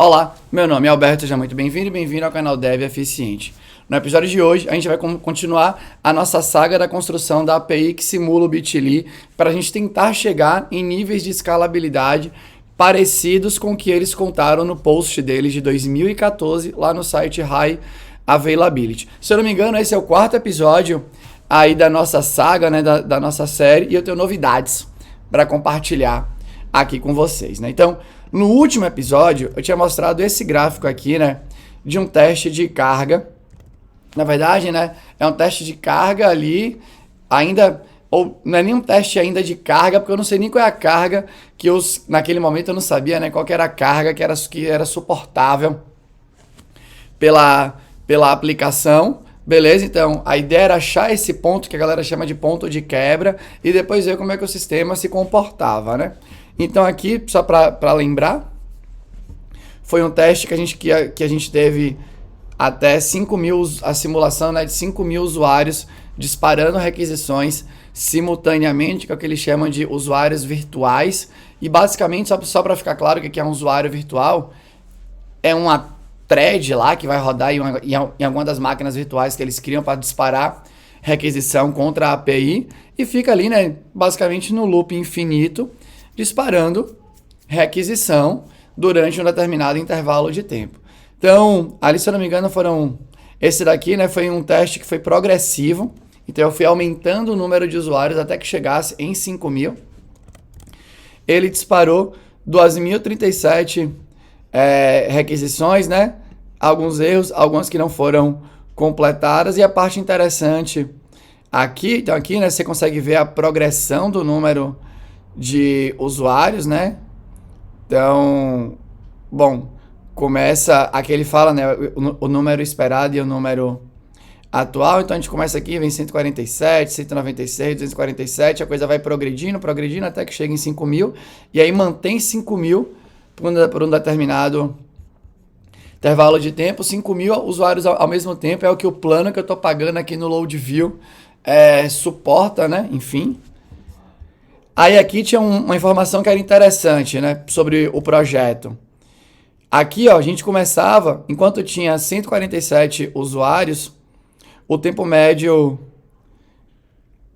Olá, meu nome é Alberto, seja muito bem-vindo e bem-vindo ao canal Dev Eficiente. No episódio de hoje, a gente vai continuar a nossa saga da construção da API que simula o Bitly para a gente tentar chegar em níveis de escalabilidade parecidos com o que eles contaram no post deles de 2014 lá no site High Availability. Se eu não me engano, esse é o quarto episódio aí da nossa saga, né, da nossa série, e eu tenho novidades para compartilhar aqui com vocês, né? Então, no último episódio, eu tinha mostrado esse gráfico aqui, né, de um teste de carga. Na verdade, né, é um teste de carga ali, ainda, ou não é nem um teste ainda de carga, porque eu não sei nem qual é a carga que naquele momento eu não sabia, né, qual que era a carga que era suportável pela aplicação. Beleza? Então, a ideia era achar esse ponto que a galera chama de ponto de quebra e depois ver como é que o sistema se comportava, né? Então aqui, só para lembrar, foi um teste que a gente teve até 5.000, a simulação, né, de 5.000 usuários disparando requisições simultaneamente, que é o que eles chamam de usuários virtuais. E basicamente, só para ficar claro que aqui é um usuário virtual, é uma thread lá que vai rodar em alguma das máquinas virtuais que eles criam para disparar requisição contra a API e fica ali, né, basicamente no loop infinito, disparando requisição durante um determinado intervalo de tempo. Então, ali, se eu não me engano, esse daqui, né, foi um teste que foi progressivo. Então, eu fui aumentando o número de usuários até que chegasse em 5.000. Ele disparou 2.037 requisições, né? Alguns erros, algumas que não foram completadas. E a parte interessante aqui, então aqui, né, você consegue ver a progressão do número de usuários, né? Então, bom, começa, aqui ele fala, né, o número esperado e o número atual. Então a gente começa aqui, vem 147, 196, 247, a coisa vai progredindo até que chega em 5.000 e aí mantém 5.000 por um determinado intervalo de tempo. 5.000 usuários ao mesmo tempo é o que o plano que eu estou pagando aqui no LoadView suporta, né? Enfim. Aí aqui tinha uma informação que era interessante, né, sobre o projeto. Aqui, ó, a gente começava, enquanto tinha 147 usuários, o tempo médio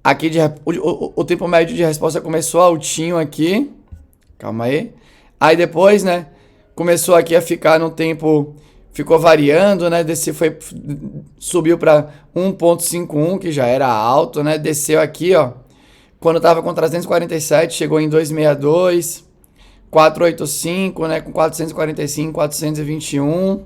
aqui o tempo médio de resposta começou altinho aqui. Calma aí. Aí depois, né, começou aqui a ficar no tempo, ficou variando, né, subiu para 1.51, que já era alto, né, desceu aqui, ó. Quando estava com 347, chegou em 262, 485, né, com 445, 421.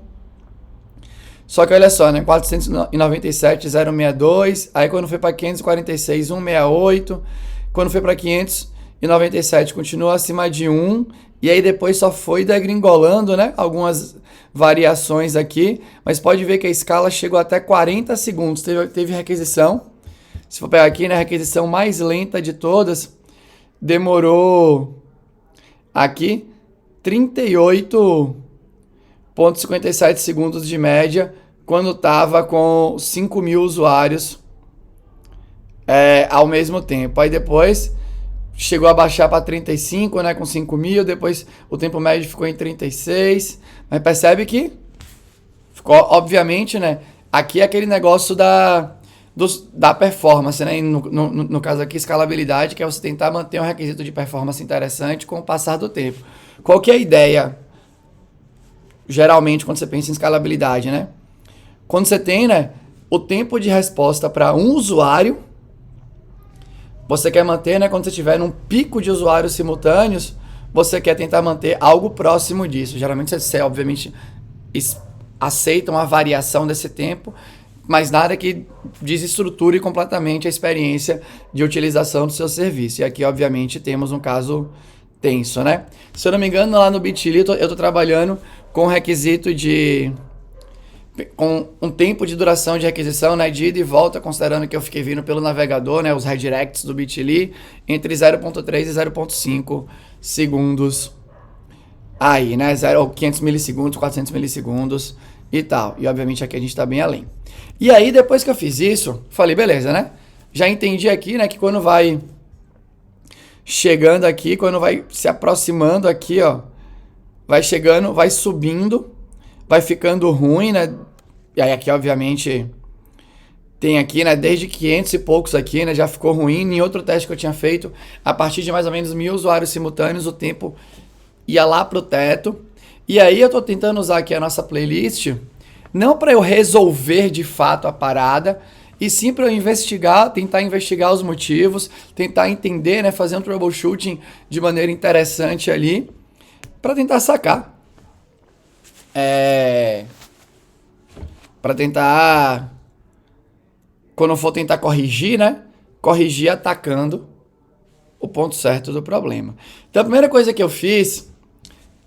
Só que olha só, né, 497, 062, aí quando foi para 546, 168, quando foi para 597 continuou acima de 1, e aí depois só foi degringolando, né, algumas variações aqui, mas pode ver que a escala chegou até 40 segundos, teve requisição. Se for pegar aqui, né, a requisição mais lenta de todas, demorou aqui 38,57 segundos de média, quando estava com 5.000 usuários ao mesmo tempo. Aí depois chegou a baixar para 35, né, com 5.000, depois o tempo médio ficou em 36, mas percebe que ficou, obviamente, né, aqui é aquele negócio da performance, né? No caso aqui, escalabilidade, que é você tentar manter um requisito de performance interessante com o passar do tempo. Qual que é a ideia, geralmente, quando você pensa em escalabilidade, né? Quando você tem, né, o tempo de resposta para um usuário, você quer manter, né, quando você estiver num pico de usuários simultâneos, você quer tentar manter algo próximo disso. Geralmente, você obviamente, aceita uma variação desse tempo, mas nada que desestruture completamente a experiência de utilização do seu serviço. E aqui, obviamente, temos um caso tenso, né? Se eu não me engano, lá no Bitly, eu estou trabalhando com requisito com um tempo de duração de requisição, né, de ida e volta, considerando que eu fiquei vindo pelo navegador, né, os redirects do Bitly, entre 0.3 e 0.5 segundos aí, né, 500 milissegundos, 400 milissegundos e tal. E, obviamente, aqui a gente está bem além. E aí, depois que eu fiz isso, falei, beleza, né? Já entendi aqui, né, que quando vai chegando aqui, quando vai se aproximando aqui, ó, vai chegando, vai subindo, vai ficando ruim, né? E aí aqui, obviamente, tem aqui, né, desde 500 e poucos aqui, né, já ficou ruim. Em outro teste que eu tinha feito, a partir de mais ou menos 1.000 usuários simultâneos, o tempo ia lá pro teto. E aí eu tô tentando usar aqui a nossa playlist, não para eu resolver de fato a parada, e sim para eu investigar, tentar investigar os motivos, tentar entender, né, fazer um troubleshooting de maneira interessante ali, para tentar sacar. Para tentar, quando eu for tentar corrigir, né, corrigir atacando o ponto certo do problema. Então a primeira coisa que eu fiz,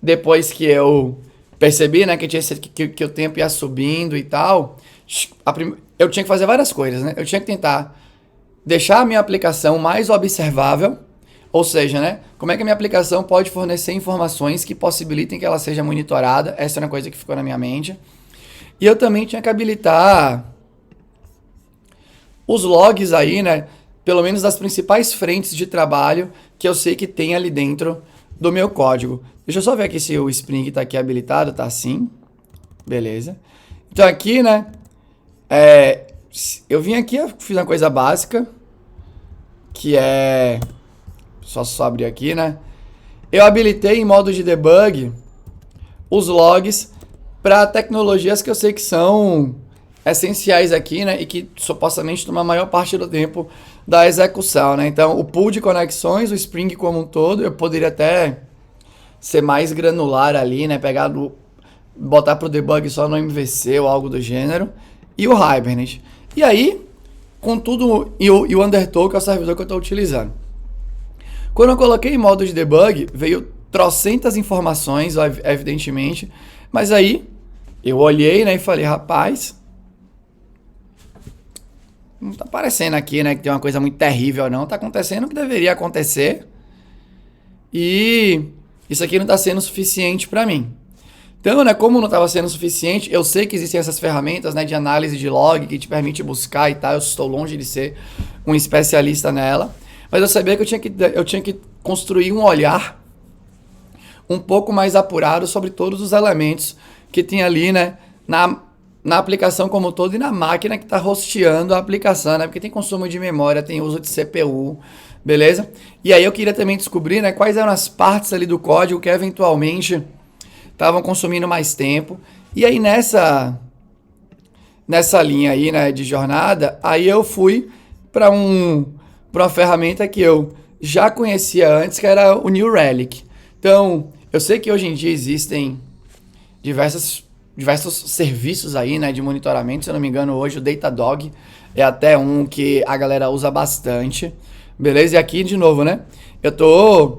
depois que eu percebi, né, que o tempo ia subindo e tal, eu tinha que fazer várias coisas, né? Eu tinha que tentar deixar a minha aplicação mais observável, ou seja, né, como é que a minha aplicação pode fornecer informações que possibilitem que ela seja monitorada. Essa é uma coisa que ficou na minha mente. E eu também tinha que habilitar os logs aí, né, pelo menos das principais frentes de trabalho que eu sei que tem ali dentro do meu código. Deixa eu só ver aqui se o Spring está aqui habilitado, tá sim. Beleza. Então aqui, né, eu vim aqui, eu fiz uma coisa básica, que é, só abrir aqui, né, eu habilitei em modo de debug os logs para tecnologias que eu sei que são essenciais aqui, né, e que supostamente tomam a maior parte do tempo da execução, né. Então o pool de conexões, o Spring como um todo, eu poderia até ser mais granular ali, né, botar pro debug só no MVC ou algo do gênero, e o Hibernate. E aí, contudo, e o Undertow, que é o servidor que eu estou utilizando. Quando eu coloquei em modo de debug, veio trocentas informações, evidentemente, mas aí eu olhei, né, e falei, rapaz, não tá parecendo aqui, né, que tem uma coisa muito terrível, não. Tá acontecendo o que deveria acontecer. E isso aqui não tá sendo suficiente para mim. Então, né, como não estava sendo suficiente, eu sei que existem essas ferramentas, né, de análise de log que te permite buscar e tal. Eu estou longe de ser um especialista nela, mas eu sabia que eu tinha que construir um olhar um pouco mais apurado sobre todos os elementos que tem ali, né, na aplicação como um todo e na máquina que está hosteando a aplicação, né, porque tem consumo de memória, tem uso de CPU, beleza? E aí eu queria também descobrir, né, quais eram as partes ali do código que eventualmente estavam consumindo mais tempo. E aí nessa linha aí, né, de jornada, aí eu fui para uma ferramenta que eu já conhecia antes, que era o New Relic. Então, eu sei que hoje em dia existem diversos serviços aí, né, de monitoramento. Se eu não me engano, hoje o Datadog é até um que a galera usa bastante. Beleza? E aqui, de novo, né, eu tô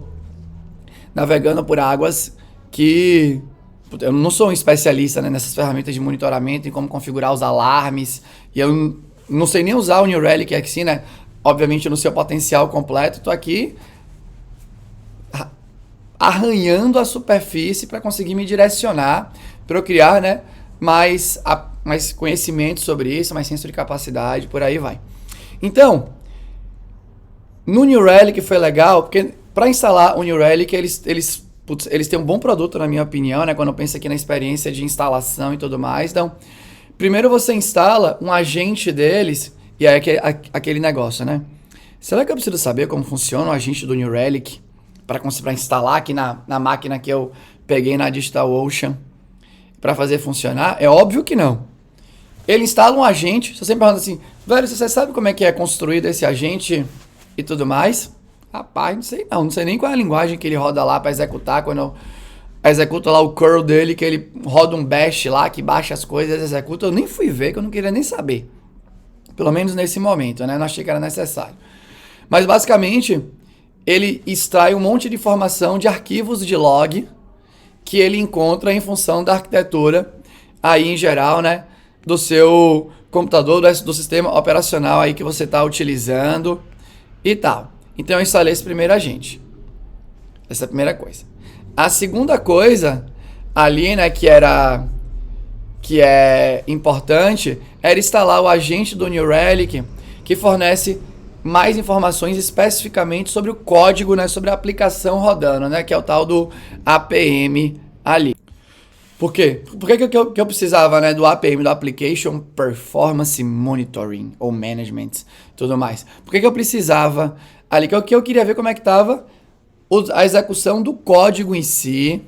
navegando por águas que eu não sou um especialista, né, nessas ferramentas de monitoramento e como configurar os alarmes. E eu não sei nem usar o New Relic aqui, né? Obviamente no seu potencial completo. Estou aqui arranhando a superfície para conseguir me direcionar, para eu criar, né, mais conhecimento sobre isso, mais senso de capacidade, por aí vai. Então, no New Relic foi legal, porque para instalar o New Relic, eles têm um bom produto, na minha opinião, né? Quando eu penso aqui na experiência de instalação e tudo mais. Então, primeiro você instala um agente deles, e aí aquele negócio, né? Será que eu preciso saber como funciona o agente do New Relic para instalar aqui na máquina que eu peguei na DigitalOcean para fazer funcionar? É óbvio que não. Ele instala um agente, você sempre pergunta assim, velho, você sabe como é que é construído esse agente e tudo mais? Rapaz, não sei nem qual é a linguagem que ele roda lá para executar, quando eu executo lá o curl dele, que ele roda um bash lá, que baixa as coisas, executa, eu nem fui ver, que eu não queria nem saber. Pelo menos nesse momento, né? Eu não achei que era necessário. Mas basicamente, ele extrai um monte de informação de arquivos de log que ele encontra em função da arquitetura aí em geral, né? Do seu computador, do sistema operacional aí que você está utilizando e tal. Então eu instalei esse primeiro agente. Essa é a primeira coisa. A segunda coisa ali, né, que é importante, era instalar o agente do New Relic, que fornece mais informações especificamente sobre o código, né, sobre a aplicação rodando, né, que é o tal do APM ali. Por quê? Por que eu precisava, né, do APM, do Application Performance Monitoring, ou Management, tudo mais? Por que eu precisava ali? Que eu queria ver como é que estava a execução do código em si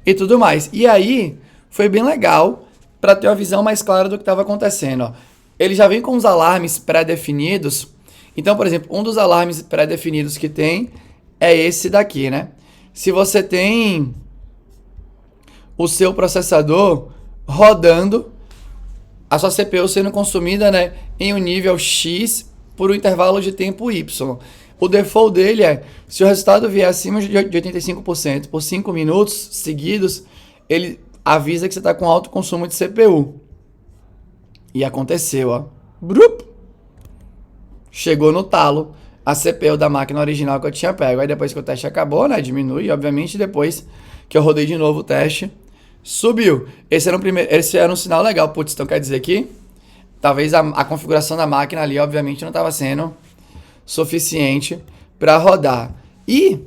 e tudo mais. E aí, foi bem legal para ter uma visão mais clara do que estava acontecendo. Ó. Ele já vem com os alarmes pré-definidos. Então, por exemplo, um dos alarmes pré-definidos que tem é esse daqui, né? Se você tem o seu processador rodando, a sua CPU sendo consumida, né, em um nível X por um intervalo de tempo Y. O default dele é, se o resultado vier acima de 85% por 5 minutos seguidos, ele avisa que você está com alto consumo de CPU. E aconteceu, ó. Brup! Chegou no talo a CPU da máquina original que eu tinha pego. Aí depois que o teste acabou, né, diminui, obviamente, depois que eu rodei de novo o teste, subiu. Esse era um sinal legal. Putz, então quer dizer que talvez a configuração da máquina ali, obviamente, não estava sendo suficiente para rodar. E,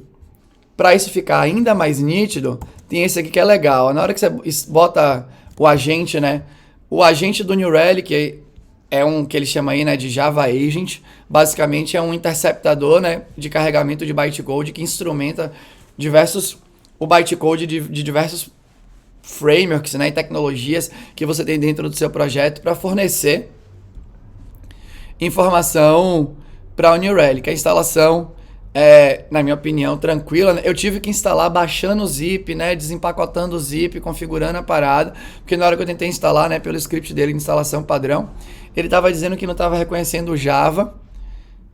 para isso ficar ainda mais nítido, tem esse aqui que é legal. Na hora que você bota o agente, né? O agente do New Relic é um que ele chama aí, né, de Java Agent. Basicamente é um interceptador, né, de carregamento de bytecode que instrumenta o bytecode de diversos frameworks, né, e tecnologias que você tem dentro do seu projeto para fornecer informação para o New Relic. A instalação é, na minha opinião, tranquila, né? Eu tive que instalar baixando o zip, né, desempacotando o zip, configurando a parada, porque na hora que eu tentei instalar, né, pelo script dele de instalação padrão, ele estava dizendo que não estava reconhecendo o Java,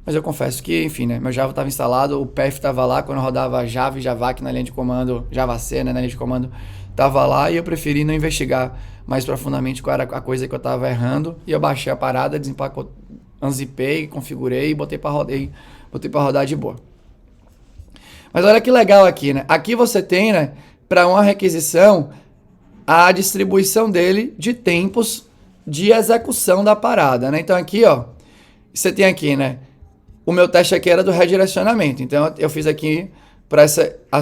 mas eu confesso que, enfim, né, meu Java estava instalado, o path estava lá, quando eu rodava Java e Javac na linha de comando, Javac, né, na linha de comando, estava lá, e eu preferi não investigar mais profundamente qual era a coisa que eu estava errando, e eu baixei a parada, unzipei, configurei e botei para rodar de boa. Mas olha que legal aqui, né? Aqui você tem, né, para uma requisição, a distribuição dele de tempos de execução da parada, né? Então aqui, ó, você tem aqui, né? O meu teste aqui era do redirecionamento. Então eu fiz aqui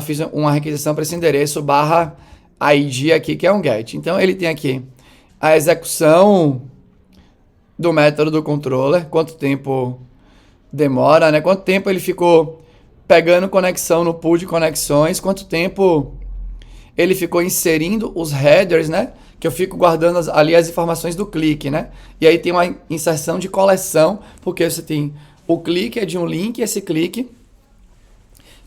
fiz uma requisição para esse endereço /id aqui, que é um get. Então ele tem aqui a execução do método do controller, quanto tempo demora, né? Quanto tempo ele ficou pegando conexão no pool de conexões, quanto tempo ele ficou inserindo os headers, né? Que eu fico guardando ali as informações do clique, né? E aí tem uma inserção de coleção, porque você tem o clique é de um link, esse clique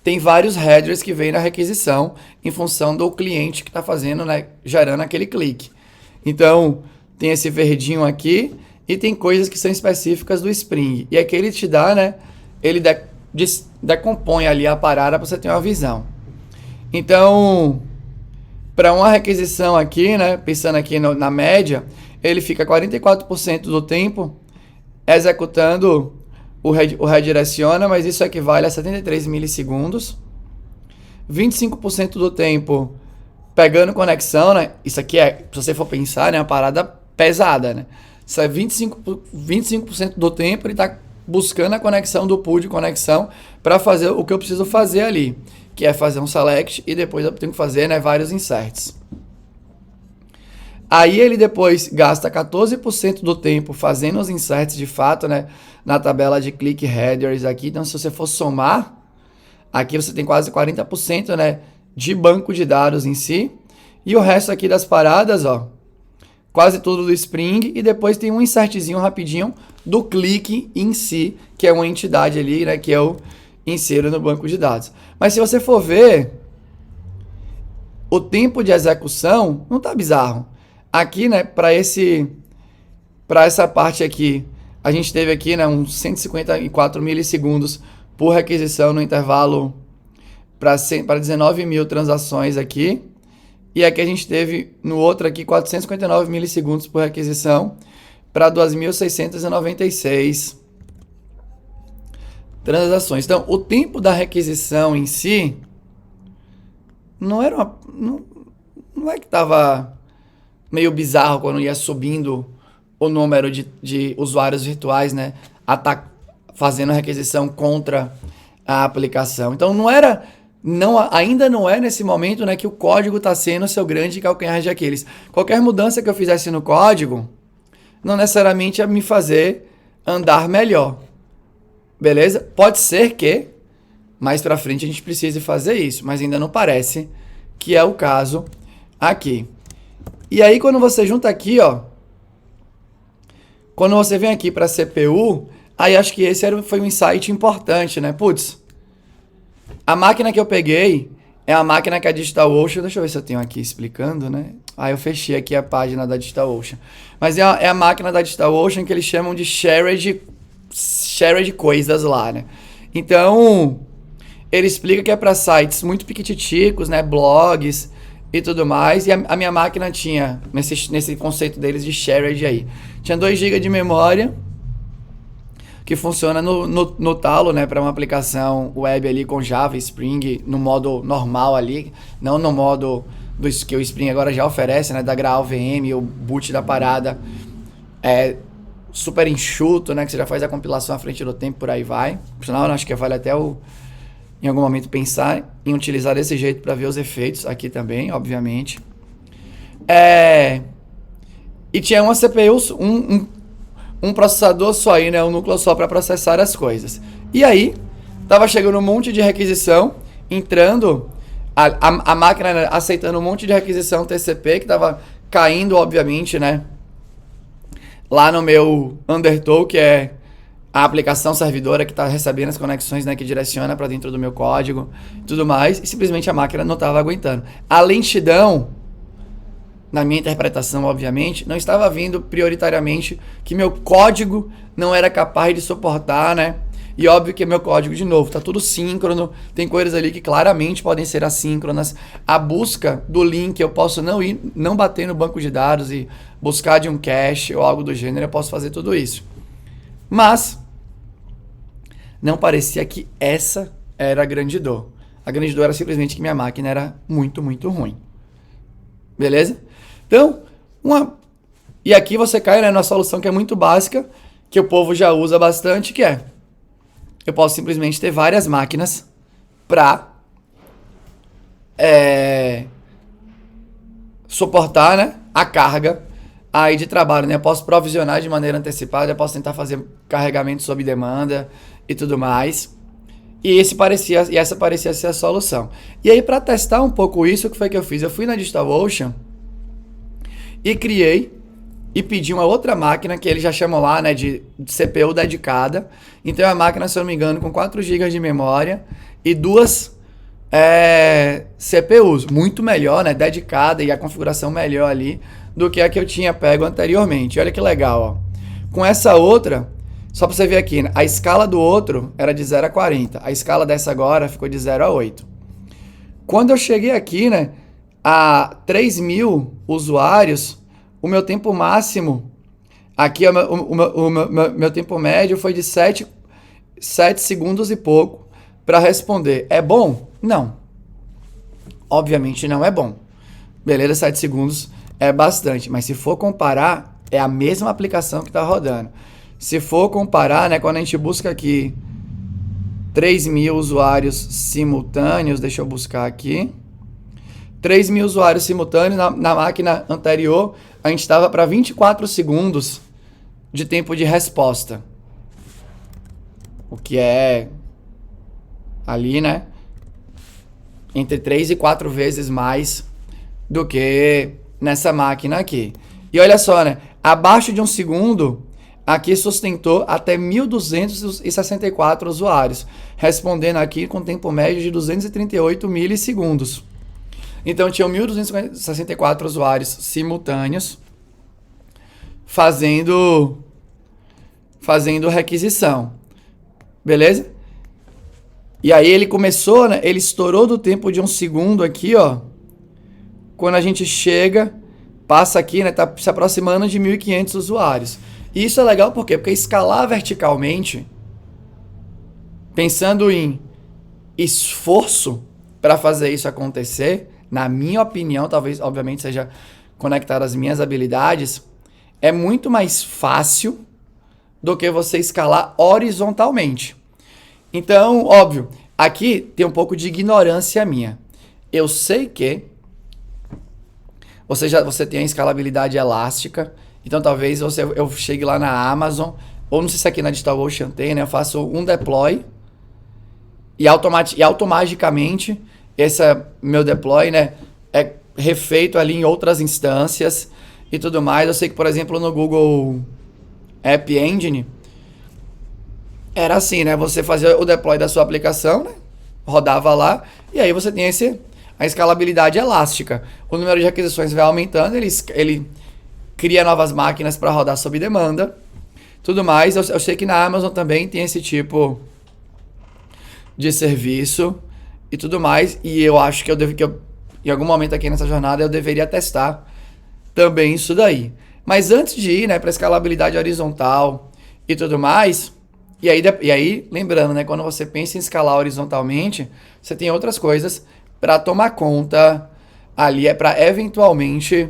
tem vários headers que vêm na requisição em função do cliente que está fazendo, né? Gerando aquele clique. Então, tem esse verdinho aqui e tem coisas que são específicas do Spring. E aqui ele te dá, né? Ele decompõe ali a parada para você ter uma visão. Então, para uma requisição aqui, né? Pensando aqui na média, ele fica 44% do tempo executando o redireciona, mas isso equivale a 73 milissegundos. 25% do tempo pegando conexão, né? Isso aqui é, se você for pensar, né, uma parada pesada, né? Isso é 25% do tempo ele está buscando a conexão do pool de conexão para fazer o que eu preciso fazer ali, que é fazer um select e depois eu tenho que fazer, né, vários inserts. Aí ele depois gasta 14% do tempo fazendo os inserts de fato, né, na tabela de click headers aqui. Então, se você for somar, aqui você tem quase 40%, né, de banco de dados em si. E o resto aqui das paradas, ó, quase tudo do Spring, e depois tem um insertzinho rapidinho do clique em si, que é uma entidade ali, né, que eu insiro no banco de dados. Mas se você for ver, o tempo de execução não tá bizarro. Aqui, né, para essa parte aqui, a gente teve aqui, né, uns 154 milissegundos por requisição no intervalo para 19 mil transações aqui. E aqui a gente teve no outro aqui 459 milissegundos por requisição para 2.696 transações. Então, o tempo da requisição em si não é que estava meio bizarro quando ia subindo o número de usuários virtuais, né, fazendo a requisição contra a aplicação. Então, não era Ainda não é nesse momento, né, que o código está sendo o seu grande calcanhar de Aquiles. Qualquer mudança que eu fizesse no código, não necessariamente ia me fazer andar melhor. Beleza? Pode ser que mais pra frente a gente precise fazer isso, mas ainda não parece que é o caso aqui. E aí quando você junta aqui, ó, quando você vem aqui para CPU, aí acho que esse foi um insight importante, né? Putz, a máquina que eu peguei é a máquina que a DigitalOcean... Deixa eu ver se eu tenho aqui explicando, né? Ah, eu fechei aqui a página da DigitalOcean. Mas é a máquina da DigitalOcean que eles chamam de shared coisas lá, né? Então, ele explica que é para sites muito piquititicos, né? Blogs e tudo mais. E a minha máquina tinha, nesse conceito deles de shared aí, tinha 2 GB de memória, que funciona no talo, né, para uma aplicação web ali com Java, Spring, no modo normal ali, não no modo que o Spring agora já oferece, né, da Graal VM, o boot da parada é super enxuto, né, que você já faz a compilação à frente do tempo, por aí vai. Por sinal, eu acho que vale até em algum momento pensar em utilizar desse jeito para ver os efeitos aqui também, obviamente. E tinha uma CPU, um processador só aí, né? Um núcleo só para processar as coisas. E aí, tava chegando um monte de requisição, entrando, a máquina, né, aceitando um monte de requisição TCP, que tava caindo, obviamente, né? Lá no meu Undertow, que é a aplicação servidora que está recebendo as conexões, né, que direciona para dentro do meu código e tudo mais, e simplesmente a máquina não estava aguentando. A lentidão, na minha interpretação, obviamente, não estava vindo prioritariamente que meu código não era capaz de suportar, né? E óbvio que meu código, de novo, tá tudo síncrono, tem coisas ali que claramente podem ser assíncronas. A busca do link, eu posso não bater no banco de dados e buscar de um cache ou algo do gênero, eu posso fazer tudo isso. Mas não parecia que essa era a grande dor. A grande dor era simplesmente que minha máquina era muito, muito ruim. Beleza? Então, e aqui você cai, né, numa solução que é muito básica, que o povo já usa bastante, que é: eu posso simplesmente ter várias máquinas para suportar, né, a carga aí de trabalho, né? Eu posso provisionar de maneira antecipada, eu posso tentar fazer carregamento sob demanda e tudo mais. E essa parecia ser a solução. E aí, para testar um pouco isso, o que foi que eu fiz? Eu fui na DigitalOcean e criei e pedi uma outra máquina, que eles já chamam lá, né, de CPU dedicada. Então é uma máquina, se eu não me engano, com 4 GB de memória e 2 CPUs. Muito melhor, né, dedicada, e a configuração melhor ali do que a que eu tinha pego anteriormente. Olha que legal, ó. Com essa outra, só para você ver aqui, né, a escala do outro era de 0 a 40. A escala dessa agora ficou de 0 a 8. Quando eu cheguei aqui, né, a 3.000 usuários, o meu tempo máximo, aqui o meu tempo médio foi de 7 segundos e pouco para responder. É bom? Não. Obviamente não é bom. Beleza, 7 segundos é bastante, mas se for comparar, é a mesma aplicação que está rodando. Se for comparar, né, quando a gente busca aqui 3.000 usuários simultâneos, deixa eu buscar aqui, 3.000 usuários simultâneos, na máquina anterior, a gente estava para 24 segundos de tempo de resposta. O que é ali, né, entre 3 e 4 vezes mais do que nessa máquina aqui. E olha só, né, abaixo de 1 segundo, aqui sustentou até 1.264 usuários, respondendo aqui com tempo médio de 238 milissegundos. Então, tinham 1.264 usuários simultâneos fazendo requisição. Beleza? E aí ele começou, né? Ele estourou do tempo de 1 segundo aqui, ó. Quando a gente chega, passa aqui, né? Tá se aproximando de 1.500 usuários. E isso é legal por quê? Porque escalar verticalmente, pensando em esforço para fazer isso acontecer, na minha opinião, talvez, obviamente, seja conectado às minhas habilidades, é muito mais fácil do que você escalar horizontalmente. Então, óbvio, Aqui tem um pouco de ignorância minha. Eu sei que você tem a escalabilidade elástica, então talvez eu chegue lá na Amazon, ou não sei se aqui na DigitalOcean tem, né? Eu faço um deploy e automaticamente esse meu deploy, né, é refeito ali em outras instâncias e tudo mais. Eu sei que, por exemplo, no Google App Engine era assim, né? Você fazia o deploy da sua aplicação, né? Rodava lá e aí você tem a escalabilidade elástica. O número de requisições vai aumentando, ele cria novas máquinas para rodar sob demanda, tudo mais. Eu sei que na Amazon também tem esse tipo de serviço e tudo mais. E eu acho que em algum momento aqui nessa jornada eu deveria testar também isso daí. Mas antes de ir, né, para escalabilidade horizontal e tudo mais, e aí, lembrando, né, quando você pensa em escalar horizontalmente, você tem outras coisas para tomar conta ali, é para eventualmente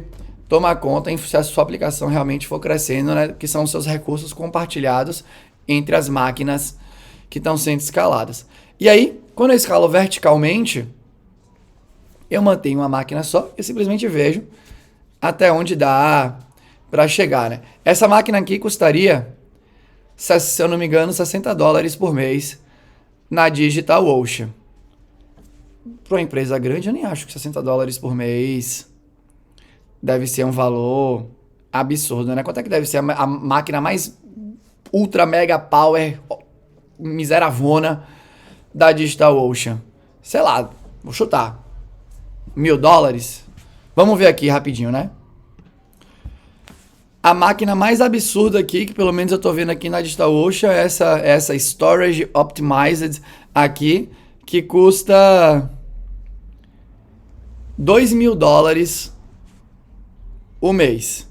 tomar conta se a sua aplicação realmente for crescendo, né, que são os seus recursos compartilhados entre as máquinas que estão sendo escaladas. E aí, quando eu escalo verticalmente, eu mantenho uma máquina só e simplesmente vejo até onde dá para chegar, né? Essa máquina aqui custaria, se eu não me engano, $60 por mês na DigitalOcean. Para uma empresa grande, eu nem acho que $60 por mês deve ser um valor absurdo, né? Quanto é que deve ser a máquina mais ultra mega power miseravona da DigitalOcean? Sei lá, vou chutar. $1.000? Vamos ver aqui rapidinho, né? A máquina mais absurda aqui, que pelo menos eu tô vendo aqui na DigitalOcean, é essa Storage Optimized aqui, que custa $2.000 o mês.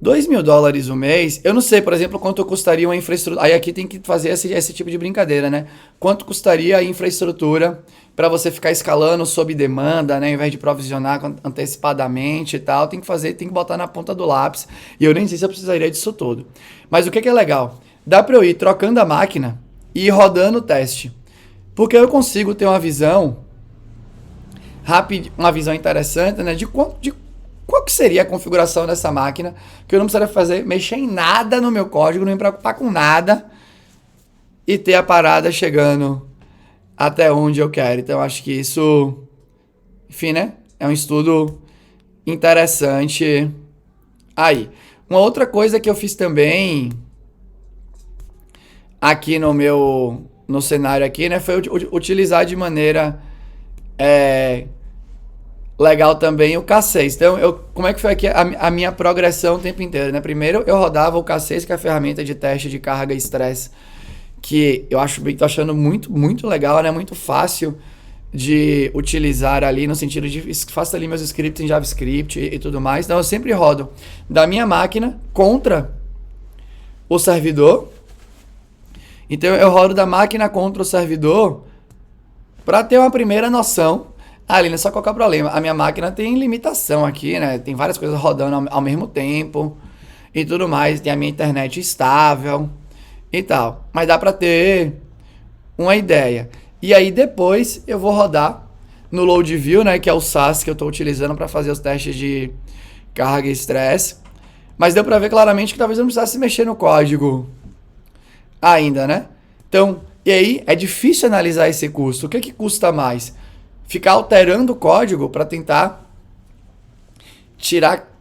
$2.000 o mês, eu não sei, por exemplo, quanto custaria uma infraestrutura. Aí aqui tem que fazer esse tipo de brincadeira, né? Quanto custaria a infraestrutura para você ficar escalando sob demanda, né? Ao invés de provisionar antecipadamente e tal, tem que botar na ponta do lápis. E eu nem sei se eu precisaria disso tudo. Mas o que é legal? Dá para eu ir trocando a máquina e ir rodando o teste. Porque eu consigo ter uma visão rápida, uma visão interessante, né? De qual que seria a configuração dessa máquina, que eu não precisaria mexer em nada no meu código, não me preocupar com nada e ter a parada chegando até onde eu quero. Então, acho que isso, enfim, né? É um estudo interessante aí. Uma outra coisa que eu fiz também aqui no cenário aqui, né? Foi utilizar de maneira legal também o K6. Então, como é que foi aqui a minha progressão o tempo inteiro, né? Primeiro, eu rodava o K6, que é a ferramenta de teste de carga e estresse, que tô achando muito, muito legal, né? Muito fácil de utilizar ali, no sentido de faço ali meus scripts em JavaScript e tudo mais. Então, eu sempre rodo da minha máquina contra o servidor. Então, eu rodo da máquina contra o servidor para ter uma primeira noção. Aline, só qual que é o problema? A minha máquina tem limitação aqui, né? Tem várias coisas rodando ao mesmo tempo e tudo mais. Tem a minha internet estável e tal. Mas dá pra ter uma ideia. E aí depois eu vou rodar no Load View, né? Que é o SaaS que eu tô utilizando para fazer os testes de carga e estresse. Mas deu pra ver claramente que talvez eu não precisasse mexer no código ainda, né? Então, e aí é difícil analisar esse custo. O que custa mais? Ficar alterando o código para tentar tirar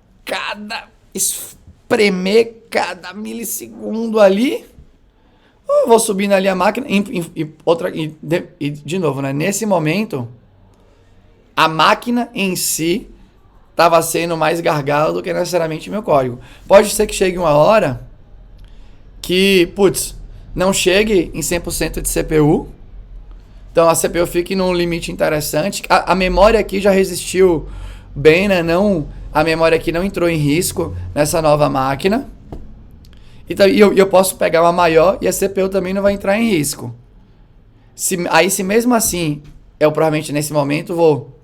espremer cada milissegundo ali. Ou eu vou subindo ali a máquina e de novo, né? Nesse momento, a máquina em si estava sendo mais gargalo do que necessariamente meu código. Pode ser que chegue uma hora que, não chegue em 100% de CPU. Então a CPU fica num limite interessante. A memória aqui já resistiu bem, né? A memória aqui não entrou em risco nessa nova máquina. Então, eu posso pegar uma maior e a CPU também não vai entrar em risco. Se mesmo assim, eu provavelmente nesse momento vou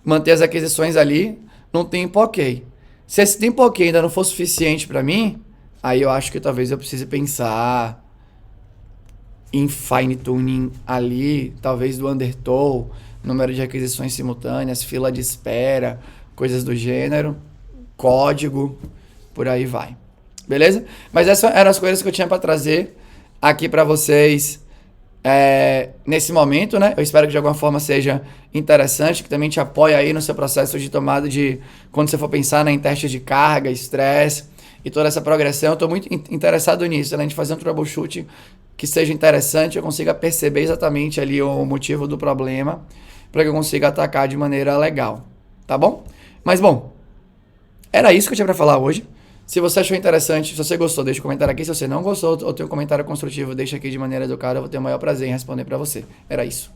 manter as aquisições ali num tempo ok. Se esse tempo ok ainda não for suficiente para mim, aí eu acho que talvez eu precise pensar em fine tuning ali, talvez do undertow, número de requisições simultâneas, fila de espera, coisas do gênero, código, por aí vai. Beleza? Mas essas eram as coisas que eu tinha para trazer aqui para vocês nesse momento, né? Eu espero que de alguma forma seja interessante, que também te apoie aí no seu processo de tomada de... Quando você for pensar, né, em testes de carga, estresse e toda essa progressão. Eu estou muito interessado nisso, né? A gente fazer um troubleshoot que seja interessante, eu consiga perceber exatamente ali o motivo do problema, para que eu consiga atacar de maneira legal, tá bom? Mas bom, era isso que eu tinha para falar hoje. Se você achou interessante, se você gostou, deixa um comentário aqui. Se você não gostou ou tem um comentário construtivo, deixa aqui de maneira educada. Eu vou ter o maior prazer em responder para você. Era isso.